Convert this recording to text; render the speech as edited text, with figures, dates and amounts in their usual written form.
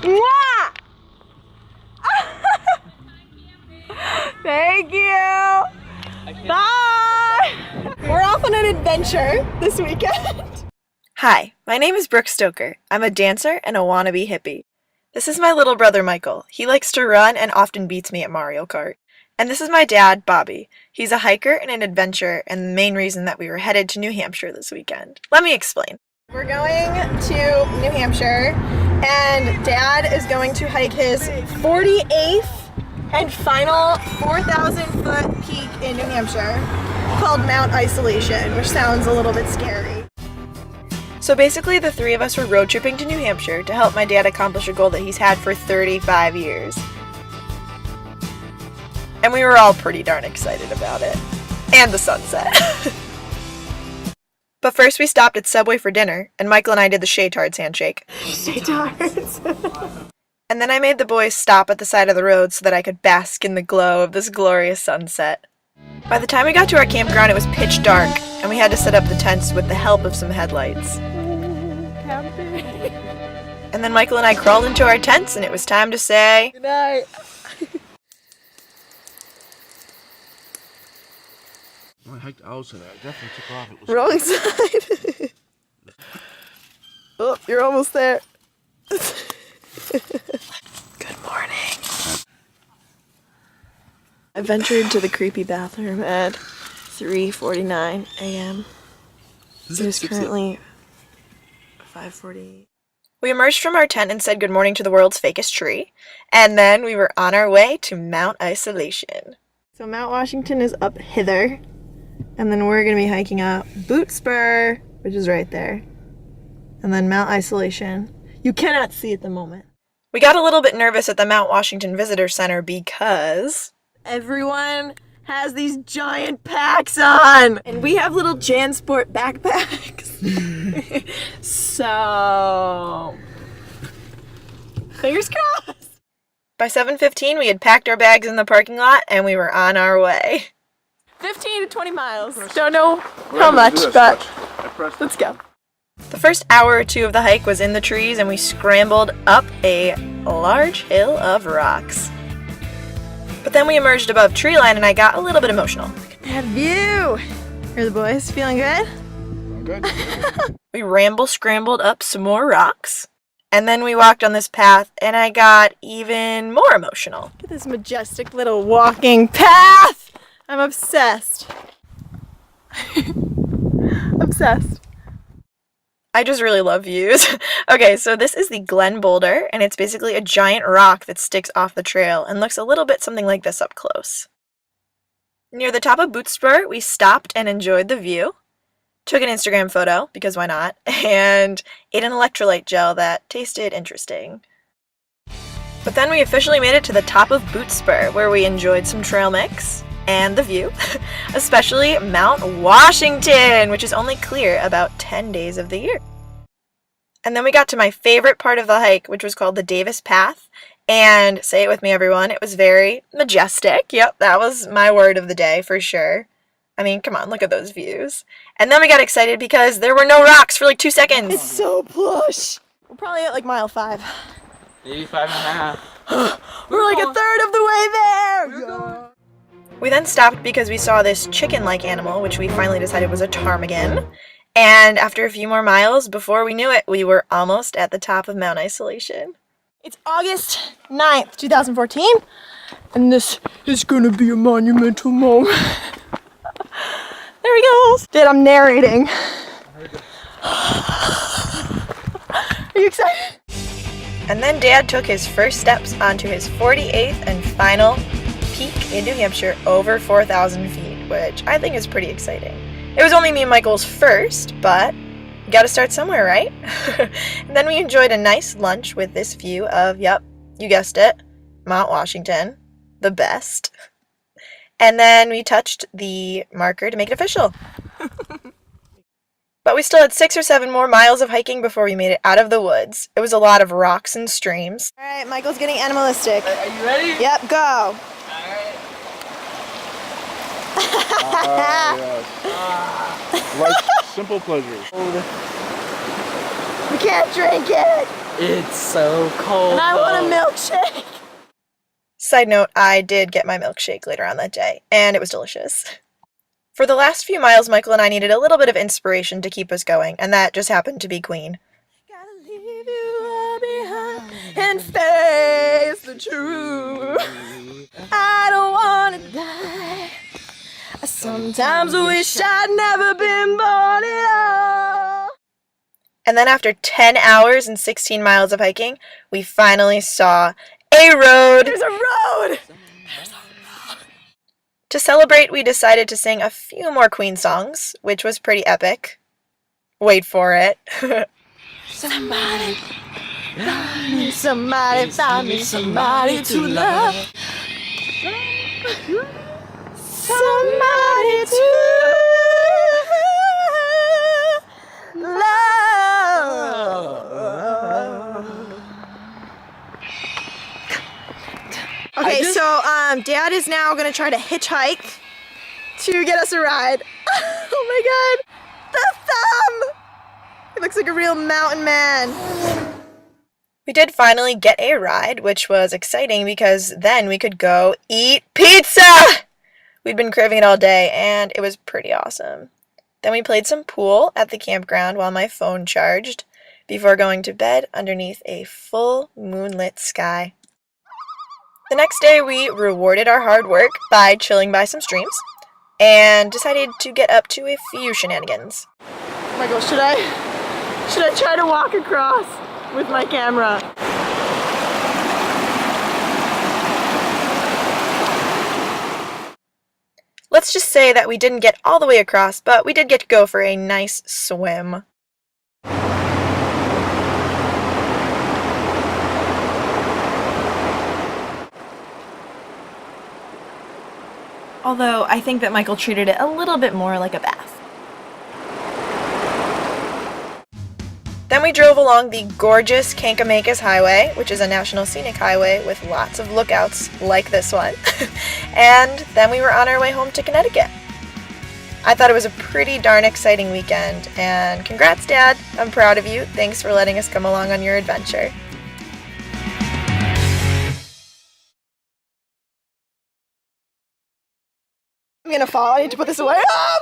Mwah! Thank you. Bye. We're off on an adventure this weekend. Hi, my name is Brooke Stoker. I'm a dancer and a wannabe hippie. This is my little brother Michael. He likes to run and often beats me at Mario Kart. And this is my dad, Bobby. He's a hiker and an adventurer, and the main reason that we were headed to New Hampshire this weekend. Let me explain. We're going to New Hampshire, and Dad is going to hike his 48th and final 4,000-foot peak in New Hampshire called Mount Isolation, which sounds a little bit scary. So basically, the three of us were road tripping to New Hampshire to help my dad accomplish a goal that he's had for 35 years. And we were all pretty darn excited about it. And the sunset. But first we stopped at Subway for dinner, and Michael and I did the Shaytards handshake. Shaytards. And then I made the boys stop at the side of the road so that I could bask in the glow of this glorious sunset. By the time we got to our campground, it was pitch dark, and we had to set up the tents with the help of some headlights. And then Michael and I crawled into our tents, and it was time to say good night. I hiked outside. I definitely took off. It was wrong side. Oh, you're almost there. Good morning. I ventured to the creepy bathroom at 3:49 a.m. It is currently 5:48. We emerged from our tent and said good morning to the world's fakest tree, and then we were on our way to Mount Isolation. So Mount Washington is up hither, and then we're going to be hiking up Boot Spur, which is right there, and then Mount Isolation. You cannot see at the moment. We got a little bit nervous at the Mount Washington Visitor Center because everyone has these giant packs on, and we have little JanSport backpacks. So, fingers crossed. By 7:15, we had packed our bags in the parking lot, and we were on our way. 15 to 20 miles. Don't know how much, but let's go. The first hour or two of the hike was in the trees, and we scrambled up a large hill of rocks. But then we emerged above tree line, and I got a little bit emotional. Look at that view! Are the boys feeling good? I'm good. We scrambled up some more rocks, and then we walked on this path, and I got even more emotional. Look at this majestic little walking path! I'm obsessed. Obsessed. I just really love views. Okay, so this is the Glen Boulder, and it's basically a giant rock that sticks off the trail and looks a little bit something like this up close. Near the top of Boot Spur, we stopped and enjoyed the view, took an Instagram photo, because why not, and ate an electrolyte gel that tasted interesting. But then we officially made it to the top of Boot Spur, where we enjoyed some trail mix and the view, especially Mount Washington, which is only clear about 10 days of the year. And then we got to my favorite part of the hike, which was called the Davis Path, and say it with me everyone, it was very majestic. Yep, that was my word of the day for sure. I mean, come on, look at those views. And then we got excited because there were no rocks for like 2 seconds. It's so plush. We're probably at like mile 5. Maybe 5.5. We're like a third of the way there! Yeah. We then stopped because we saw this chicken-like animal, which we finally decided was a ptarmigan. And after a few more miles, before we knew it, we were almost at the top of Mount Isolation. It's August 9th, 2014, and this is gonna be a monumental moment. There he goes. Dude, I'm narrating. Are you excited? And then Dad took his first steps onto his 48th and final peak in New Hampshire, over 4,000 feet, which I think is pretty exciting. It was only me and Michael's first, but you gotta start somewhere, right? And then we enjoyed a nice lunch with this view of, yep, you guessed it, Mount Washington, the best. And then we touched the marker to make it official. But we still had 6 or 7 more miles of hiking before we made it out of the woods. It was a lot of rocks and streams. All right, Michael's getting animalistic. Are you ready? Yep, go. Alright. Yes. Like simple pleasures. We can't drink it! It's so cold. And I want a though. milkshake! Side note, I did get my milkshake later on that day, and it was delicious. For the last few miles, Michael and I needed a little bit of inspiration to keep us going, and that just happened to be Queen. Gotta leave you all behind and face the truth. I don't wanna die. I sometimes wish I'd never been born at all. And then after 10 hours and 16 miles of hiking, we finally saw a road. There's a road! To celebrate, we decided to sing a few more Queen songs, which was pretty epic. Wait for it. Somebody found me, somebody to love. Somebody to love. Okay, so Dad is now gonna try to hitchhike to get us a ride. Oh my god, the thumb! He looks like a real mountain man. We did finally get a ride, which was exciting because then we could go eat pizza! We'd been craving it all day, and it was pretty awesome. Then we played some pool at the campground while my phone charged, before going to bed underneath a full moonlit sky. The next day, we rewarded our hard work by chilling by some streams, and decided to get up to a few shenanigans. Michael, should I try to walk across with my camera? Let's just say that we didn't get all the way across, but we did get to go for a nice swim. Although I think that Michael treated it a little bit more like a bath. Then we drove along the gorgeous Kankamakis Highway, which is a national scenic highway with lots of lookouts like this one. And then we were on our way home to Connecticut. I thought it was a pretty darn exciting weekend, and congrats, Dad. I'm proud of you. Thanks for letting us come along on your adventure. I'm gonna fall. I need to put this away. Oh,